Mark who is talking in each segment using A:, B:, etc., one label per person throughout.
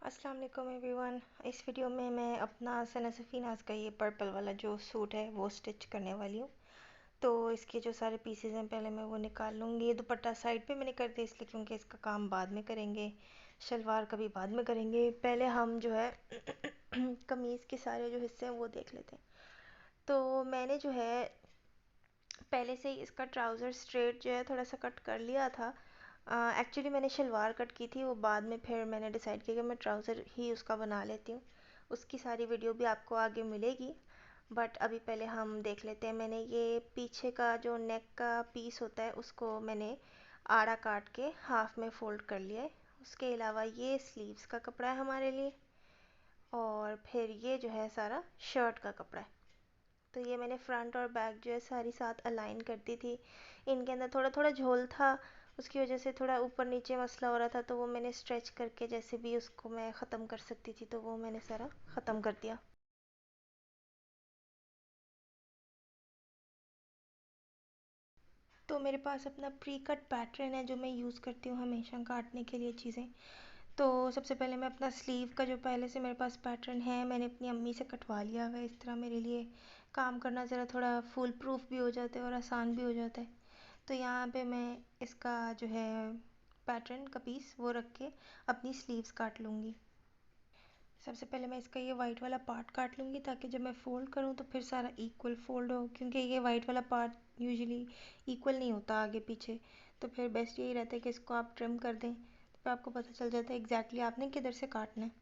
A: अस्सलाम वालेकुम एवरीवन। इस वीडियो में मैं अपना सना सफ़ीनाज़ का ये पर्पल वाला जो सूट है वो स्टिच करने वाली हूँ। तो इसके जो सारे पीसेस हैं पहले मैं वो निकाल लूँगी। ये दुपट्टा साइड पे मैंने कर दिया इसलिए क्योंकि इसका काम बाद में करेंगे, शलवार का भी बाद में करेंगे। पहले हम जो है कमीज़ के सारे जो हिस्से हैं वो देख लेते हैं। तो मैंने जो है पहले से ही इसका ट्राउज़र स्ट्रेट जो है थोड़ा सा कट कर लिया था। एक्चुअली मैंने शलवार कट की थी, वो बाद में फिर मैंने डिसाइड किया कि मैं ट्राउज़र ही उसका बना लेती हूँ। उसकी सारी वीडियो भी आपको आगे मिलेगी, बट अभी पहले हम देख लेते हैं। मैंने ये पीछे का जो नेक का पीस होता है उसको मैंने आड़ा काट के हाफ में फ़ोल्ड कर लिया है। उसके अलावा ये स्लीव्स का कपड़ा है हमारे लिए, और फिर ये जो है सारा शर्ट का कपड़ा है। तो ये मैंने फ्रंट और बैक जो है सारी साथ अलाइन कर दी थी। इनके अंदर थोड़ा थोड़ा झोल था, उसकी वजह से थोड़ा ऊपर नीचे मसला हो रहा था, तो वो मैंने स्ट्रेच करके जैसे भी उसको मैं ख़त्म कर सकती थी तो वो मैंने सारा ख़त्म कर दिया। तो मेरे पास अपना प्री कट पैटर्न है जो मैं यूज़ करती हूँ हमेशा काटने के लिए चीज़ें। तो सबसे पहले मैं अपना स्लीव का जो पहले से मेरे पास पैटर्न है मैंने अपनी अम्मी से कटवा लिया हुआ है। इस तरह मेरे लिए काम करना ज़रा थोड़ा फुल प्रूफ भी हो जाता है और आसान भी हो जाता है। तो यहाँ पे मैं इसका जो है पैटर्न का पीस वो रख के अपनी स्लीव्स काट लूँगी। सबसे पहले मैं इसका ये वाइट वाला पार्ट काट लूँगी ताकि जब मैं फ़ोल्ड करूँ तो फिर सारा इक्वल फ़ोल्ड हो, क्योंकि ये वाइट वाला पार्ट यूजुअली इक्वल नहीं होता आगे पीछे। तो फिर बेस्ट यही रहता है कि इसको आप ट्रिम कर दें, तो फिर आपको पता चल जाता है एग्जैक्टली आपने किधर से काटना है।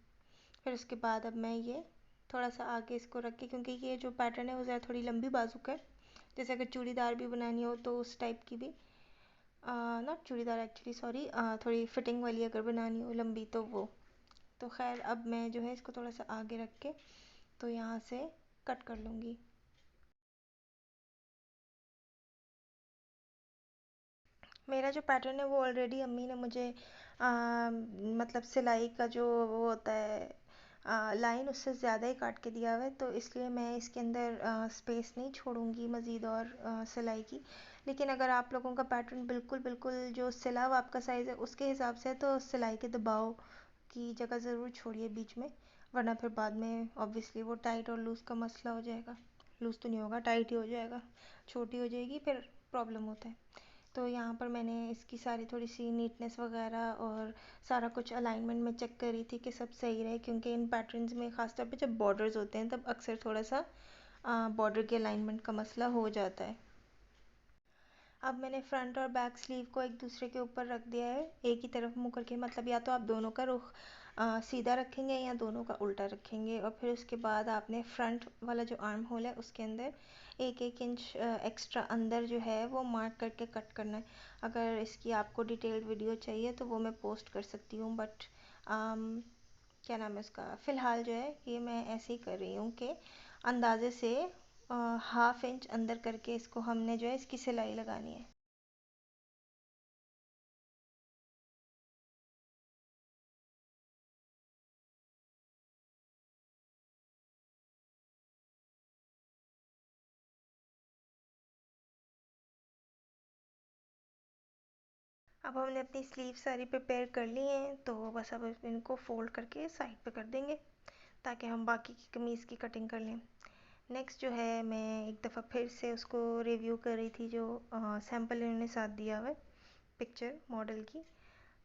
A: फिर उसके बाद अब मैं ये थोड़ा सा आगे इसको रख के, क्योंकि ये जो पैटर्न है वो ज़रा थोड़ी लंबी बाजू का है, जैसे अगर चूड़ीदार भी बनानी हो तो उस टाइप की भी, नॉट चूड़ीदार एक्चुअली, सॉरी, थोड़ी फिटिंग वाली अगर बनानी हो लंबी तो वो। तो खैर अब मैं जो है इसको थोड़ा सा आगे रख के तो यहाँ से कट कर लूँगी। मेरा जो पैटर्न है वो ऑलरेडी अम्मी ने मुझे मतलब सिलाई का जो वो होता है लाइन उससे ज़्यादा ही काट के दिया हुआ है, तो इसलिए मैं इसके अंदर स्पेस नहीं छोड़ूंगी मज़ीद और सिलाई की। लेकिन अगर आप लोगों का पैटर्न बिल्कुल बिल्कुल जो सिला हुआ आपका साइज़ है उसके हिसाब से है, तो सिलाई के दबाव की जगह ज़रूर छोड़िए बीच में, वरना फिर बाद में ऑब्वियसली वो टाइट और लूज़ का मसला हो जाएगा। लूज़ तो नहीं होगा, टाइट ही हो जाएगा, छोटी हो जाएगी फिर प्रॉब्लम होता है। तो यहाँ पर मैंने इसकी सारी थोड़ी सी नीटनेस वगैरह और सारा कुछ अलाइनमेंट में चेक करी थी कि सब सही रहे, क्योंकि इन पैटर्न्स में ख़ास तौर पे जब बॉर्डर्स होते हैं तब अक्सर थोड़ा सा बॉर्डर के अलाइनमेंट का मसला हो जाता है। अब मैंने फ्रंट और बैक स्लीव को एक दूसरे के ऊपर रख दिया है, एक ही तरफ मुँह करके, मतलब या तो आप दोनों का रुख सीधा रखेंगे या दोनों का उल्टा रखेंगे। और फिर उसके बाद आपने फ्रंट वाला जो आर्म होल है उसके अंदर एक एक इंच एक्स्ट्रा अंदर जो है वो मार्क करके कट करना है। अगर इसकी आपको डिटेल्ड वीडियो चाहिए तो वो मैं पोस्ट कर सकती हूँ, बट क्या नाम है उसका, फ़िलहाल जो है ये मैं ऐसे ही कर रही हूँ कि अंदाज़े से हाफ इंच अंदर करके इसको हमने जो है इसकी सिलाई लगानी है। अब हमने अपनी स्लीव सारी प्रिपेयर कर ली हैं, तो बस अब इनको फ़ोल्ड करके साइड पे कर देंगे ताकि हम बाकी की कमीज़ की कटिंग कर लें। नेक्स्ट जो है मैं एक दफ़ा फिर से उसको रिव्यू कर रही थी, जो सैम्पल इन्होंने साथ दिया हुआ है पिक्चर मॉडल की,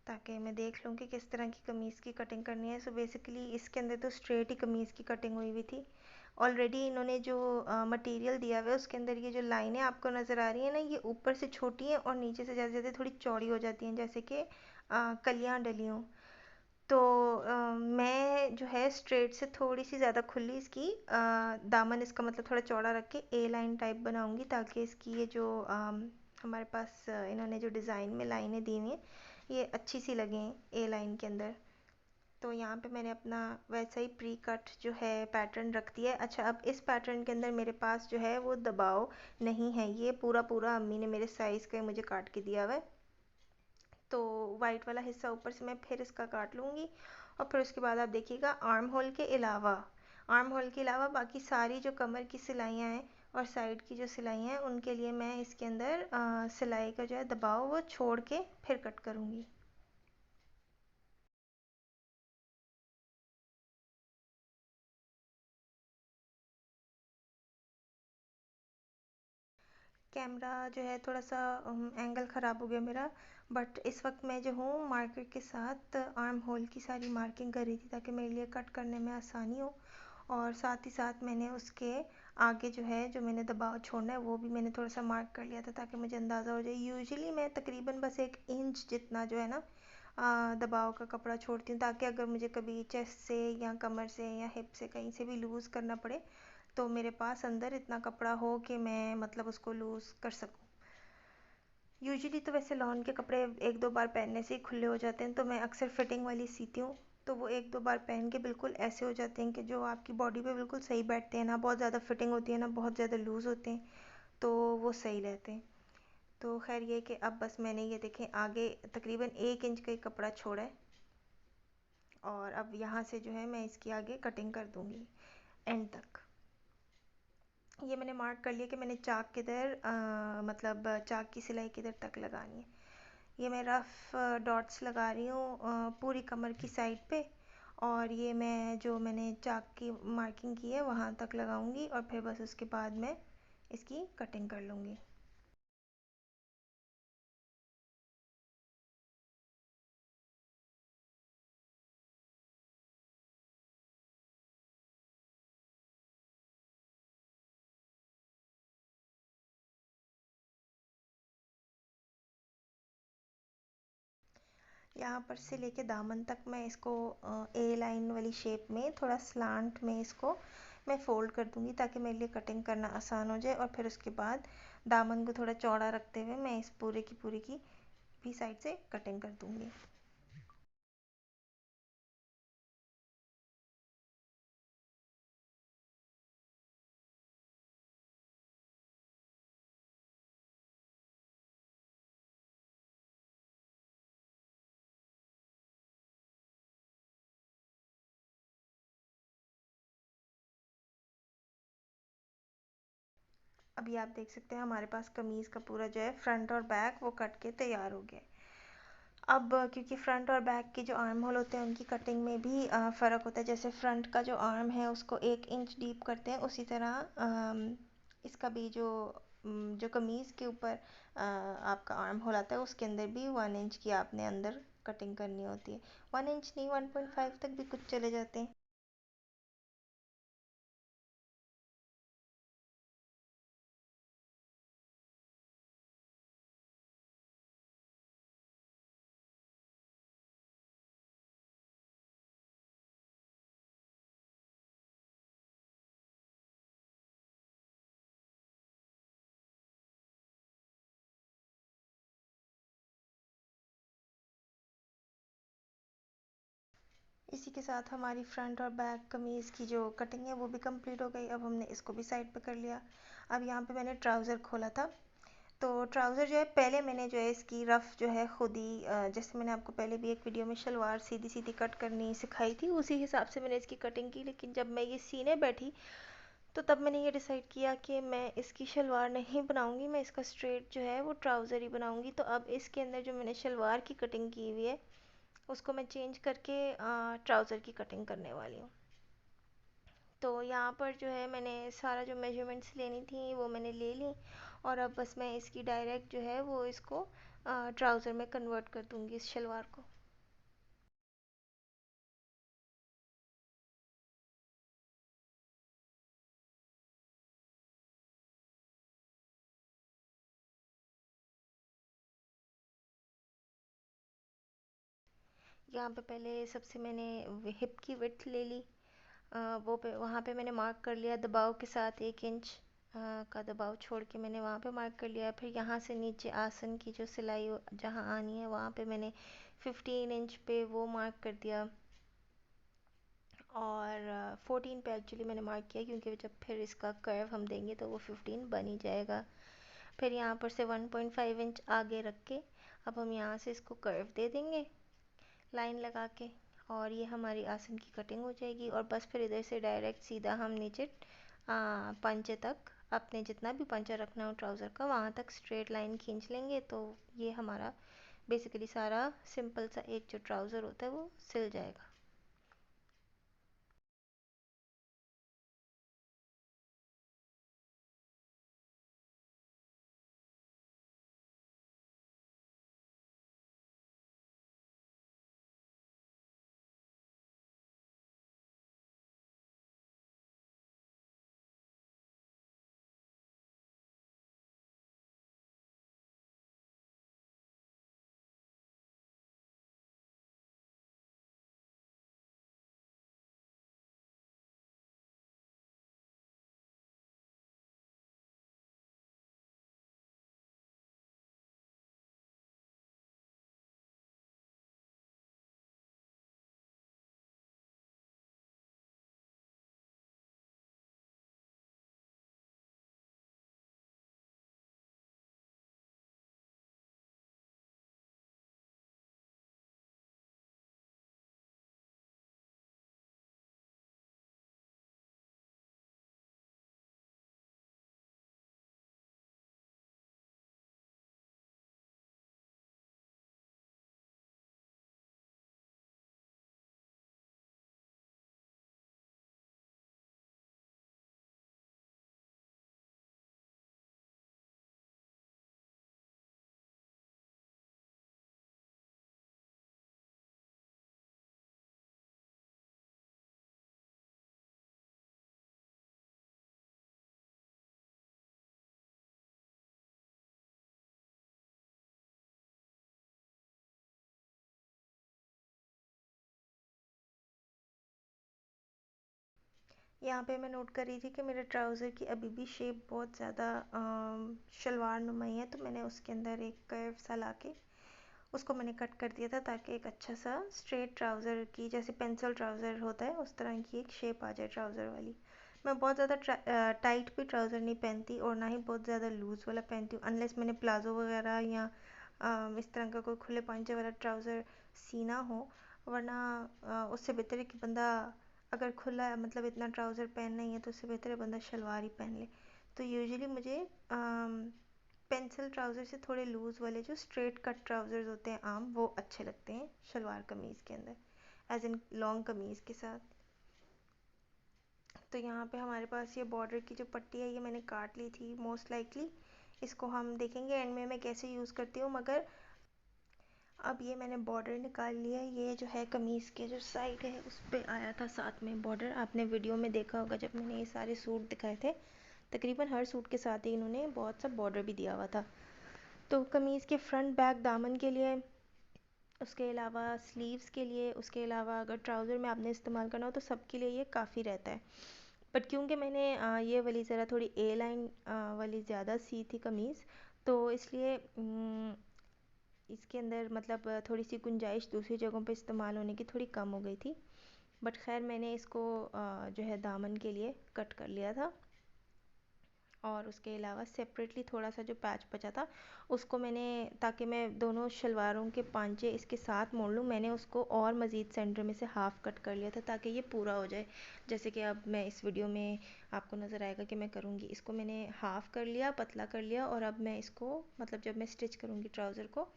A: ताकि मैं देख लूँ कि किस तरह की कमीज़ की कटिंग करनी है। सो बेसिकली इसके अंदर तो स्ट्रेट ही कमीज़ की कटिंग हुई हुई थी। ऑलरेडी इन्होंने जो मटेरियल दिया हुआ है उसके अंदर ये जो लाइनें आपको नज़र आ रही हैं ना, ये ऊपर से छोटी हैं और नीचे से जाते जाते थोड़ी चौड़ी हो जाती हैं, जैसे कि कलियाँ डली हों। तो मैं जो है स्ट्रेट से थोड़ी सी ज़्यादा खुली इसकी दामन इसका मतलब थोड़ा चौड़ा रख के ए लाइन टाइप बनाऊंगी, ताकि इसकी ये जो हमारे पास इन्होंने जो डिज़ाइन में लाइनें दी हुई हैं ये अच्छी सी लगें ए लाइन के अंदर। तो यहाँ पे मैंने अपना वैसा ही प्री कट जो है पैटर्न रख दिया है। अच्छा, अब इस पैटर्न के अंदर मेरे पास जो है वो दबाव नहीं है, ये पूरा पूरा अम्मी ने मेरे साइज़ का मुझे काट के दिया हुआ है। तो वाइट वाला हिस्सा ऊपर से मैं फिर इसका काट लूँगी, और फिर उसके बाद आप देखिएगा आर्म होल के अलावा बाकी सारी जो कमर की सिलाइयाँ हैं और साइड की जो सिलाइयाँ हैं उनके लिए मैं इसके अंदर सिलाई का जो है दबाव वो छोड़ के फिर कट करूँगी। कैमरा जो है थोड़ा सा एंगल ख़राब हो गया मेरा, बट इस वक्त मैं जो हूँ मार्कर के साथ आर्म होल की सारी मार्किंग कर रही थी ताकि मेरे लिए कट करने में आसानी हो। और साथ ही साथ मैंने उसके आगे जो है जो मैंने दबाव छोड़ना है वो भी मैंने थोड़ा सा मार्क कर लिया था ताकि मुझे अंदाज़ा हो जाए। यूजुअली मैं तकरीबन बस 1 इंच जितना जो है ना दबाव का कपड़ा छोड़ती हूँ ताकि अगर मुझे कभी चेस्ट से या कमर से या हिप से कहीं से भी लूज़ करना पड़े तो मेरे पास अंदर इतना कपड़ा हो कि मैं मतलब उसको लूज़ कर सकूँ। यूजुअली तो वैसे लॉन के कपड़े 1-2 बार पहनने से ही खुले हो जाते हैं, तो मैं अक्सर फिटिंग वाली सीती हूँ। तो वो 1-2 बार पहन के बिल्कुल ऐसे हो जाते हैं कि जो आपकी बॉडी पे बिल्कुल सही बैठते हैं, ना बहुत ज़्यादा फिटिंग होती है ना बहुत ज़्यादा लूज़ होते हैं, तो वो सही रहते हैं। तो खैर ये कि अब बस मैंने ये देखें आगे तकरीबन 1 इंच का ही कपड़ा छोड़ा है, और अब यहाँ से जो है मैं इसकी आगे कटिंग कर दूँगी एंड तक। ये मैंने मार्क कर लिया कि मैंने चाक किधर मतलब चाक की सिलाई किधर तक लगानी है। ये मैं रफ़ डॉट्स लगा रही हूँ पूरी कमर की साइड पे, और ये मैं जो मैंने चाक की मार्किंग की है वहाँ तक लगाऊंगी और फिर बस उसके बाद मैं इसकी कटिंग कर लूँगी। यहाँ पर से लेके दामन तक मैं इसको ए लाइन वाली शेप में थोड़ा स्लांट में इसको मैं फ़ोल्ड कर दूँगी ताकि मेरे लिए कटिंग करना आसान हो जाए, और फिर उसके बाद दामन को थोड़ा चौड़ा रखते हुए मैं इस पूरे की भी साइड से कटिंग कर दूँगी। अभी आप देख सकते हैं हमारे पास कमीज़ का पूरा जो है फ्रंट और बैक वो कट के तैयार हो गया है। अब क्योंकि फ्रंट और बैक के जो आर्म होल होते हैं उनकी कटिंग में भी फ़र्क होता है। जैसे फ्रंट का जो आर्म है उसको 1 इंच डीप करते हैं, उसी तरह इसका भी जो कमीज़ के ऊपर आपका आर्म होल आता है उसके अंदर भी 1 इंच की आपने अंदर कटिंग करनी होती है। 1 इंच नहीं, 1.5 तक भी कुछ चले जाते हैं। इसी के साथ हमारी फ्रंट और बैक कमीज़ की जो कटिंग है वो भी कंप्लीट हो गई। अब हमने इसको भी साइड पे कर लिया। अब यहाँ पे मैंने ट्राउज़र खोला था, तो ट्राउज़र जो है पहले मैंने जो है इसकी रफ़ जो है खुद ही जैसे मैंने आपको पहले भी एक वीडियो में शलवार सीधी सीधी कट करनी सिखाई थी उसी हिसाब से मैंने इसकी कटिंग की। लेकिन जब मैं ये सीने बैठी तो तब मैंने ये डिसाइड किया कि मैं इसकी शलवार नहीं बनाऊंगी, मैं इसका स्ट्रेट जो है वो ट्राउज़र ही बनाऊंगी। तो अब इसके अंदर जो मैंने शलवार की कटिंग की हुई है उसको मैं चेंज करके ट्राउज़र की कटिंग करने वाली हूँ। तो यहाँ पर जो है मैंने सारा जो मेजरमेंट्स लेनी थी वो मैंने ले ली, और अब बस मैं इसकी डायरेक्ट जो है वो इसको ट्राउज़र में कन्वर्ट कर दूँगी इस शलवार को। यहाँ पे पहले सबसे मैंने हिप की विड्थ ले ली, वो पे वहाँ पे मैंने मार्क कर लिया दबाव के साथ 1 इंच का दबाव छोड़ के मैंने वहाँ पे मार्क कर लिया। फिर यहाँ से नीचे आसन की जो सिलाई जहाँ आनी है वहाँ पे मैंने 15 इंच पे वो मार्क कर दिया, और 14 पे एक्चुअली मैंने मार्क किया क्योंकि जब फिर इसका कर्व हम देंगे तो वो 15 बन ही जाएगा। फिर यहाँ पर से 1.5 इंच आगे रख के अब हम यहाँ से इसको कर्व दे देंगे लाइन लगा के, और ये हमारी आसन की कटिंग हो जाएगी। और बस फिर इधर से डायरेक्ट सीधा हम नीचे पंचे तक अपने जितना भी पंचा रखना हो ट्राउज़र का वहाँ तक स्ट्रेट लाइन खींच लेंगे, तो ये हमारा बेसिकली सारा सिंपल सा एक जो ट्राउज़र होता है वो सिल जाएगा। यहाँ पे मैं नोट कर रही थी कि मेरे ट्राउज़र की अभी भी शेप बहुत ज़्यादा शलवार नुमाई है, तो मैंने उसके अंदर एक कर्व सा ला के उसको मैंने कट कर दिया था, ताकि एक अच्छा सा स्ट्रेट ट्राउज़र की, जैसे पेंसिल ट्राउज़र होता है उस तरह की एक शेप आ जाए ट्राउज़र वाली। मैं बहुत ज़्यादा टाइट भी ट्राउज़र नहीं पहनती और ना ही बहुत ज़्यादा लूज़ वाला पहनती हूँ, अनलेस मैंने प्लाज़ो वगैरह या इस तरह का कोई खुले पांचे वाला ट्राउज़र सीना हो। वरना उससे बेहतर है कि बंदा अगर खुला मतलब इतना ट्राउज़र पहनना ही है, तो उससे बेहतर है बंदा शलवार ही पहन ले। तो यूजुअली मुझे पेंसिल ट्राउज़र से थोड़े लूज़ वाले जो स्ट्रेट कट ट्राउज़र्स होते हैं आम, वो अच्छे लगते हैं शलवार कमीज़ के अंदर, एज इन लॉन्ग कमीज़ के साथ। तो यहाँ पे हमारे पास ये बॉर्डर की जो पट्टी है ये मैंने काट ली थी मोस्ट लाइकली। इसको हम देखेंगे एंड में मैं कैसे यूज़ करती हूँ, मगर अब ये मैंने बॉर्डर निकाल लिया है। ये जो है कमीज़ के जो साइड है उस पर आया था साथ में बॉर्डर, आपने वीडियो में देखा होगा जब मैंने ये सारे सूट दिखाए थे, तकरीबन हर सूट के साथ ही इन्होंने बहुत सा बॉर्डर भी दिया हुआ था। तो कमीज़ के फ्रंट बैक दामन के लिए, उसके अलावा स्लीव्स के लिए, उसके अलावा अगर ट्राउज़र में आपने इस्तेमाल करना हो तो सबके लिए ये काफ़ी रहता है। बट क्योंकि मैंने ये वाली ज़रा थोड़ी ए लाइन वाली ज़्यादा सी थी कमीज़, तो इसलिए इसके अंदर मतलब थोड़ी सी गुंजाइश दूसरी जगहों पे इस्तेमाल होने की थोड़ी कम हो गई थी। बट खैर मैंने इसको जो है दामन के लिए कट कर लिया था। और उसके अलावा सेपरेटली थोड़ा सा जो पैच बचा था उसको मैंने, ताकि मैं दोनों शलवारों के पांचे इसके साथ मोड़ लूँ, मैंने उसको और मज़ीद सेंटर में से हाफ़ कट कर लिया था ताकि ये पूरा हो जाए। जैसे कि अब मैं इस वीडियो में आपको नज़र आएगा कि मैं करूँगी, इसको मैंने हाफ़ कर लिया, पतला कर लिया, और अब मैं इसको मतलब जब मैं स्टिच करूँगी ट्राउज़र को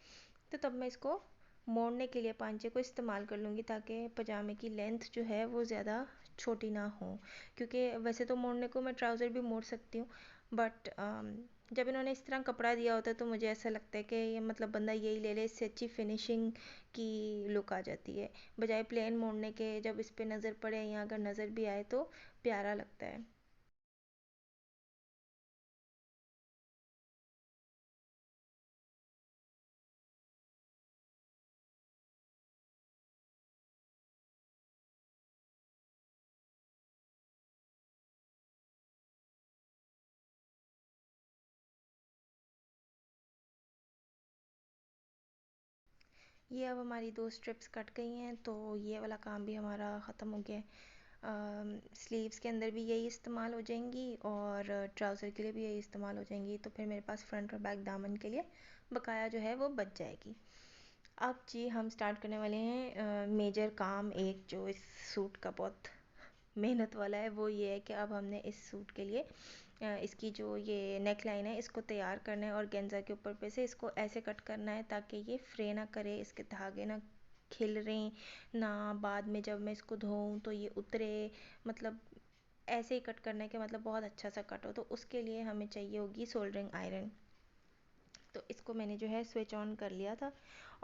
A: तो तब मैं इसको मोड़ने के लिए पांचे को इस्तेमाल कर लूँगी, ताकि पजामे की लेंथ जो है वो ज़्यादा छोटी ना हो। क्योंकि वैसे तो मोड़ने को मैं ट्राउज़र भी मोड़ सकती हूँ, बट जब इन्होंने इस तरह कपड़ा दिया होता है तो मुझे ऐसा लगता है कि ये मतलब बंदा यही ले ले, इससे अच्छी फिनिशिंग की लुक आ जाती है, बजाय प्लेन मोड़ने के। जब इस पे नज़र पड़े या अगर नज़र भी आए तो प्यारा लगता है। ये अब हमारी दो स्ट्रिप्स कट गई हैं, तो ये वाला काम भी हमारा ख़त्म हो गया है। स्लीव्स के अंदर भी यही इस्तेमाल हो जाएंगी और ट्राउज़र के लिए भी यही इस्तेमाल हो जाएंगी, तो फिर मेरे पास फ्रंट और बैक दामन के लिए बकाया जो है वो बच जाएगी। अब जी हम स्टार्ट करने वाले हैं मेजर काम, एक जो इस सूट का बहुत मेहनत वाला है, वो ये है कि अब हमने इस सूट के लिए इसकी जो ये नेक लाइन है इसको तैयार करना है, और गेंजा के ऊपर पे से इसको ऐसे कट करना है ताकि ये फ्रे ना करे, इसके धागे ना खिल रहे ना, बाद में जब मैं इसको धोऊं तो ये उतरे, मतलब ऐसे ही कट करना है कि मतलब बहुत अच्छा सा कट हो। तो उसके लिए हमें चाहिए होगी सोल्डरिंग आयरन। तो इसको मैंने जो है स्विच ऑन कर लिया था,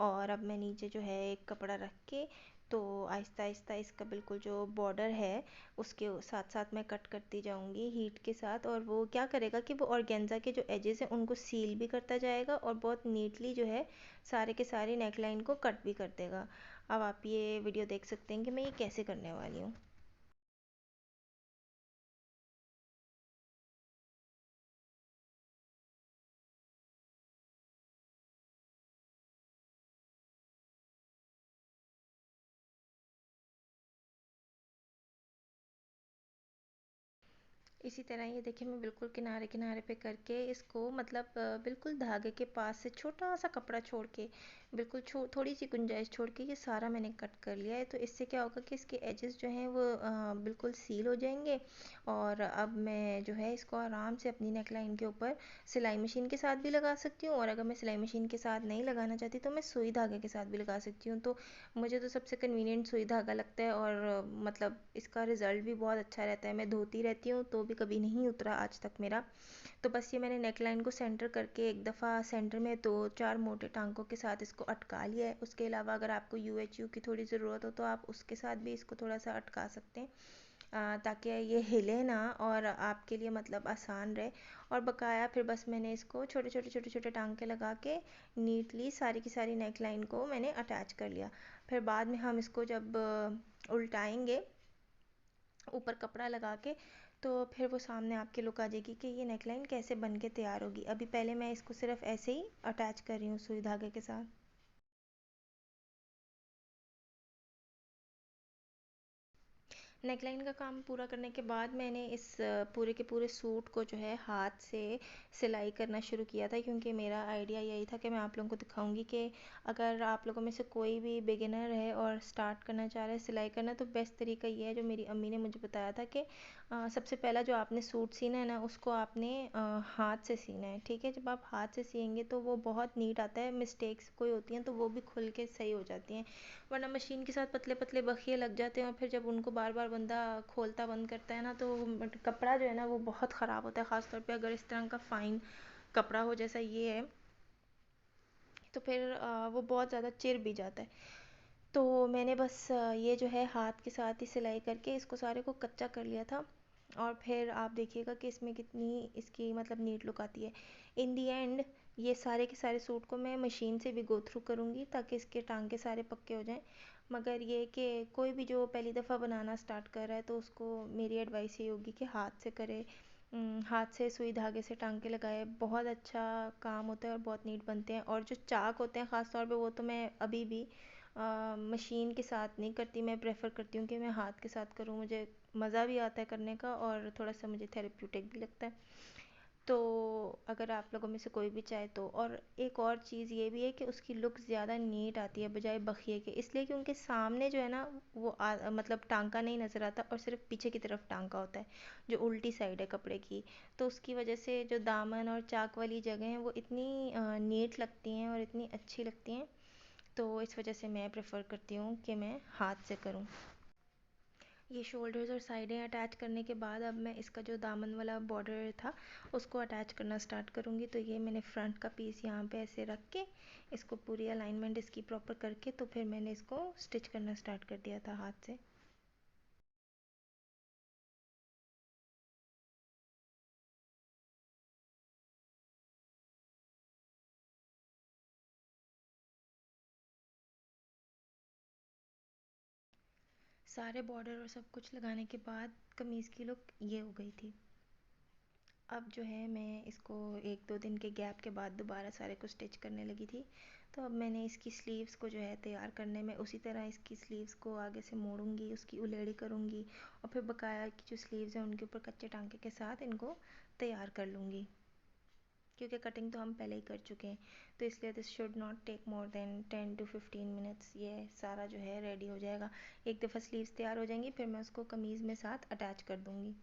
A: और अब मैं नीचे जो है एक कपड़ा रख के तो आहिस्ता आहिस्ता इसका बिल्कुल जो बॉर्डर है उसके साथ साथ मैं कट करती जाऊंगी हीट के साथ, और वो क्या करेगा कि वो ऑर्गेन्जा के जो एजेस हैं उनको सील भी करता जाएगा और बहुत नीटली जो है सारे के सारे नेकलाइन को कट भी कर देगा। अब आप ये वीडियो देख सकते हैं कि मैं ये कैसे करने वाली हूँ। इसी तरह ये देखिए मैं बिल्कुल किनारे किनारे पे करके इसको मतलब बिल्कुल धागे के पास से छोटा सा कपड़ा छोड़ के, बिल्कुल थोड़ी सी गुंजाइश छोड़ के ये सारा मैंने कट कर लिया है। तो इससे क्या होगा कि इसके एजेस जो हैं वो बिल्कुल सील हो जाएंगे। और अब मैं जो है इसको आराम से अपनी नेक लाइन के ऊपर सिलाई मशीन के साथ भी लगा सकती हूँ, और अगर मैं सिलाई मशीन के साथ नहीं लगाना चाहती तो मैं सुई धागे के साथ भी लगा सकती हूँ। तो मुझे तो सबसे कन्वीनियंट सुई धागा लगता है, और मतलब इसका रिज़ल्ट भी बहुत अच्छा रहता है। मैं धोती रहती हूँ तो भी कभी नहीं उतरा आज तक मेरा। तो बस ये मैंने नेक लाइन को सेंटर करके एक दफ़ा सेंटर में दो चार मोटे टांकों के साथ इसको अटका लिया है। उसके अलावा अगर आपको यू की थोड़ी ज़रूरत हो तो आप उसके साथ भी इसको थोड़ा सा अटका सकते हैं, ताकि ये हिले ना और आपके लिए मतलब आसान रहे। और बकाया फिर बस मैंने इसको छोटे छोटे छोटे छोटे टांके लगा के नीटली सारी की सारी नेक लाइन को मैंने अटैच कर लिया। फिर बाद में हम इसको जब उल्टाएंगे ऊपर कपड़ा लगा के, तो फिर वो सामने आपके लुक आ जाएगी कि ये नेकलाइन कैसे बन के तैयार होगी। अभी पहले मैं इसको सिर्फ ऐसे ही अटैच कर रही हूँ सुई धागे के साथ। नेकलाइन का काम पूरा करने के बाद मैंने इस पूरे के पूरे सूट को जो है हाथ से सिलाई करना शुरू किया था, क्योंकि मेरा आइडिया यही था कि मैं आप लोगों को दिखाऊंगी कि अगर आप लोगों में से कोई भी बिगिनर है और स्टार्ट करना चाह रहा है सिलाई करना, तो बेस्ट तरीका ये है जो मेरी अम्मी ने मुझे बताया था कि सबसे पहला जो आपने सूट सीना है ना, उसको आपने हाथ से सीना है। ठीक है, जब आप हाथ से सिएंगे तो वो बहुत नीट आता है, मिस्टेक्स कोई होती हैं तो वो भी खुल के सही हो जाती हैं। वरना मशीन के साथ पतले पतले बखिए लग जाते हैं और फिर जब उनको बार बार बंदा खोलता बंद करता है ना, तो कपड़ा जो है ना वो बहुत ख़राब होता है। ख़ासतौर पे अगर इस तरह का फ़ाइन कपड़ा हो जैसा ये है, तो फिर वो बहुत ज़्यादा चिर भी जाता है। तो मैंने बस ये जो है हाथ के साथ ही सिलाई करके इसको सारे को कच्चा कर लिया था। और फिर आप देखिएगा कि इसमें कितनी इसकी मतलब नीट लुक आती है। इन दी एंड ये सारे के सारे सूट को मैं मशीन से भी गो थ्रू करूँगी ताकि इसके टांके सारे पक्के हो जाएं। मगर ये कि कोई भी जो पहली दफ़ा बनाना स्टार्ट कर रहा है तो उसको मेरी एडवाइस ये होगी कि हाथ से करे। हाथ से सुई धागे से टांके लगाए, बहुत अच्छा काम होता है और बहुत नीट बनते हैं। और जो चाक होते हैं ख़ास तौर पे, वो तो मैं अभी भी मशीन के साथ नहीं करती, मैं प्रेफर करती हूँ कि मैं हाथ के साथ करूँ। मुझे मज़ा भी आता है करने का और थोड़ा सा मुझे थेरेप्यूटिक भी लगता है। तो अगर आप लोगों में से कोई भी चाहे तो। और एक और चीज़ ये भी है कि उसकी लुक ज़्यादा नीट आती है बजाय बखिए के, इसलिए क्योंकि सामने जो है ना वो मतलब टांका नहीं नज़र आता और सिर्फ पीछे की तरफ टांका होता है जो उल्टी साइड है कपड़े की। तो उसकी वजह से जो दामन और चाक वाली जगह हैं वो इतनी नीट लगती हैं और इतनी अच्छी लगती हैं। तो इस वजह से मैं प्रेफर करती हूँ कि मैं हाथ से करूँ। ये शोल्डर्स और साइडें अटैच करने के बाद अब मैं इसका जो दामन वाला बॉर्डर था उसको अटैच करना स्टार्ट करूँगी। तो ये मैंने फ्रंट का पीस यहाँ पे ऐसे रख के इसको पूरी अलाइनमेंट इसकी प्रॉपर करके तो फिर मैंने इसको स्टिच करना स्टार्ट कर दिया था हाथ से। सारे बॉर्डर और सब कुछ लगाने के बाद कमीज़ की लुक ये हो गई थी। अब जो है मैं इसको एक दो दिन के गैप के बाद दोबारा सारे को स्टिच करने लगी थी। तो अब मैंने इसकी स्लीव्स को जो है तैयार करने में उसी तरह इसकी स्लीव्स को आगे से मोड़ूंगी, उसकी उलेड़ी करूँगी और फिर बकाया की जो स्लीव्स हैं उनके ऊपर कच्चे टांके के साथ इनको तैयार कर लूँगी, क्योंकि कटिंग तो हम पहले ही कर चुके हैं। तो इसलिए this should not take more than 10 to 15 minutes, ये सारा जो है रेडी हो जाएगा। एक दफ़ा स्लीव्स तैयार हो जाएंगी फिर मैं उसको कमीज़ में साथ अटैच कर दूँगी।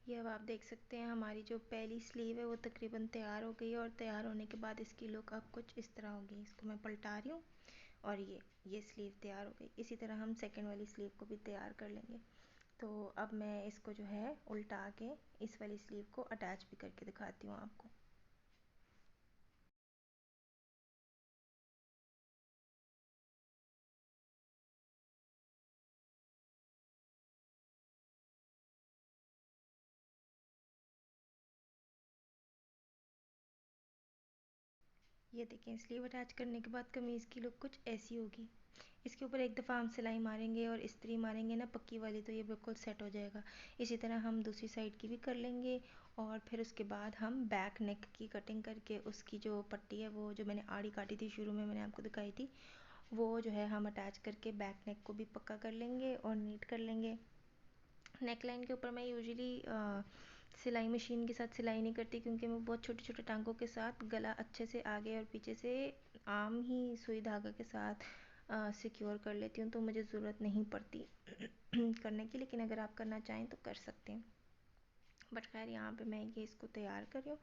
A: ये अब आप देख सकते हैं हमारी जो पहली स्लीव है वो तकरीबन तैयार हो गई है। और तैयार होने के बाद इसकी लुक अब कुछ इस तरह होगी। इसको मैं पलटा रही हूँ और ये स्लीव तैयार हो गई। इसी तरह हम सेकंड वाली स्लीव को भी तैयार कर लेंगे। तो अब मैं इसको जो है उल्टा के इस वाली स्लीव को अटैच भी करके दिखाती हूँ आपको। ये देखें, स्लीव अटैच करने के बाद कमीज़ की लुक कुछ ऐसी होगी। इसके ऊपर एक दफ़ा हम सिलाई मारेंगे और इस्त्री मारेंगे ना पक्की वाली, तो ये बिल्कुल सेट हो जाएगा। इसी तरह हम दूसरी साइड की भी कर लेंगे। और फिर उसके बाद हम बैक नेक की कटिंग करके उसकी जो पट्टी है वो जो मैंने आड़ी काटी थी शुरू में मैंने आपको दिखाई थी, वो जो है हम अटैच करके बैक नेक को भी पक्का कर लेंगे और नीट कर लेंगे। नेक लाइन के ऊपर मैं यूजुअली सिलाई मशीन के साथ सिलाई नहीं करती, क्योंकि मैं बहुत छोटे छोटे टांकों के साथ गला अच्छे से आगे और पीछे से आम ही सुई धागा के साथ सिक्योर कर लेती हूँ, तो मुझे ज़रूरत नहीं पड़ती करने की। लेकिन अगर आप करना चाहें तो कर सकते हैं। बट खैर यहाँ पे मैं ये इसको तैयार कर रही हूँ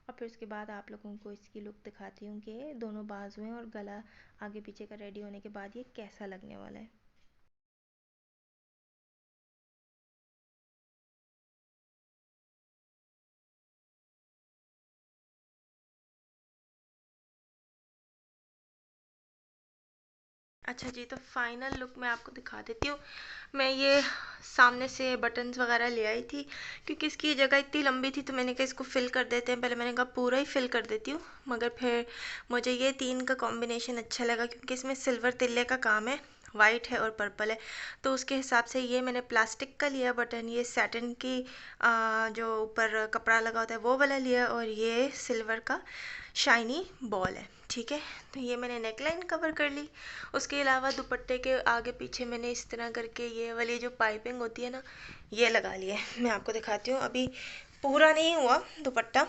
A: और फिर उसके बाद आप लोगों को इसकी लुक दिखाती हूँ कि दोनों बाजुएं और गला आगे पीछे का रेडी होने के बाद ये कैसा लगने वाला है। अच्छा जी, तो फाइनल लुक मैं आपको दिखा देती हूँ। मैं ये सामने से बटन्स वगैरह ले आई थी, क्योंकि इसकी जगह इतनी लंबी थी तो मैंने कहा इसको फिल कर देते हैं। पहले मैंने कहा पूरा ही फिल कर देती हूँ, मगर फिर मुझे ये तीन का कॉम्बिनेशन अच्छा लगा, क्योंकि इसमें सिल्वर तिल्ले का काम है, वाइट है और पर्पल है। तो उसके हिसाब से ये मैंने प्लास्टिक का लिया बटन, ये सैटिन की जो ऊपर कपड़ा लगा होता है वो वाला लिया, और ये सिल्वर का शाइनी बॉल है। ठीक है, तो ये मैंने नेकलाइन कवर कर ली। उसके अलावा दुपट्टे के आगे पीछे मैंने इस तरह करके ये वाली जो पाइपिंग होती है ना, ये लगा लिया है। मैं आपको दिखाती हूँ, अभी पूरा नहीं हुआ दुपट्टा।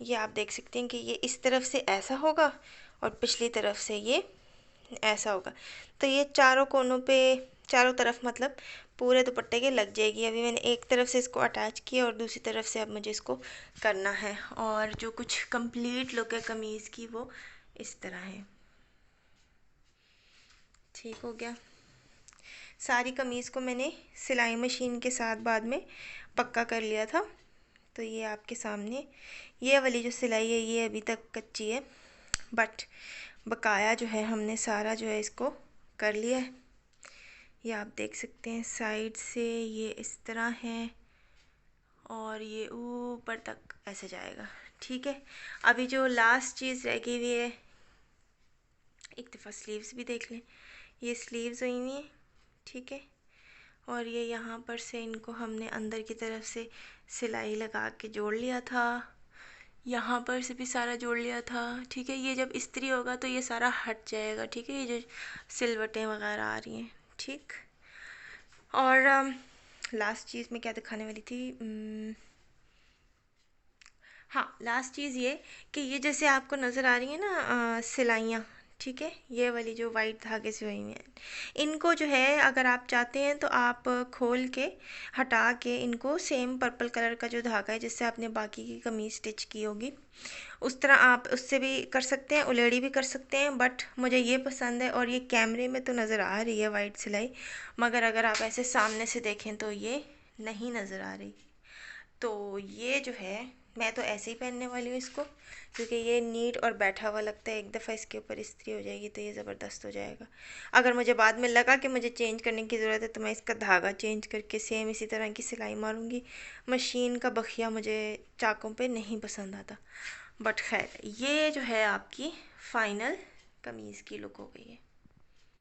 A: ये आप देख सकते हैं कि ये इस तरफ से ऐसा होगा और पिछली तरफ से ये ऐसा होगा। तो ये चारों कोनों पे, चारों तरफ मतलब पूरे दुपट्टे के लग जाएगी। अभी मैंने एक तरफ से इसको अटैच किया और दूसरी तरफ से अब मुझे इसको करना है। और जो कुछ कंप्लीट लुक है कमीज़ की वो इस तरह है। ठीक हो गया। सारी कमीज़ को मैंने सिलाई मशीन के साथ बाद में पक्का कर लिया था। तो ये आपके सामने ये वाली जो सिलाई है ये अभी तक कच्ची है, बट बकाया जो है हमने सारा जो है इसको कर लिया है। ये आप देख सकते हैं साइड से ये इस तरह है और ये ऊपर तक ऐसे जाएगा। ठीक है, अभी जो लास्ट चीज़ रह गई हुई है, एक दफ़ा स्लीव्स भी देख लें। ये स्लीव्स हुई हुई है, ठीक है, और ये यहाँ पर से इनको हमने अंदर की तरफ से सिलाई लगा के जोड़ लिया था, यहाँ पर से भी सारा जोड़ लिया था। ठीक है, ये जब इस्त्री होगा तो ये सारा हट जाएगा। ठीक है, ये जो सिलवटें वगैरह आ रही हैं, ठीक। और लास्ट चीज़ मैं क्या दिखाने वाली थी, हाँ, लास्ट चीज़ ये कि ये जैसे आपको नज़र आ रही है ना सिलाइयाँ, ठीक है, ये वाली जो वाइट धागे से हुई हैं, इनको जो है अगर आप चाहते हैं तो आप खोल के हटा के इनको सेम पर्पल कलर का जो धागा है जिससे आपने बाकी की कमीज स्टिच की होगी उस तरह आप उससे भी कर सकते हैं, उलेड़ी भी कर सकते हैं। बट मुझे ये पसंद है, और ये कैमरे में तो नज़र आ रही है वाइट सिलाई, मगर अगर आप ऐसे सामने से देखें तो ये नहीं नज़र आ रही। तो ये जो है मैं तो ऐसे ही पहनने वाली हूँ इसको, क्योंकि ये नीट और बैठा हुआ लगता है। एक दफ़ा इसके ऊपर इस्त्री हो जाएगी तो ये ज़बरदस्त हो जाएगा। अगर मुझे बाद में लगा कि मुझे चेंज करने की ज़रूरत है तो मैं इसका धागा चेंज करके सेम इसी तरह की सिलाई मारूंगी। मशीन का बखिया मुझे चाकों पे नहीं पसंद आता। बट खैर, ये जो है आपकी फ़ाइनल कमीज़ की लुक हो गई है।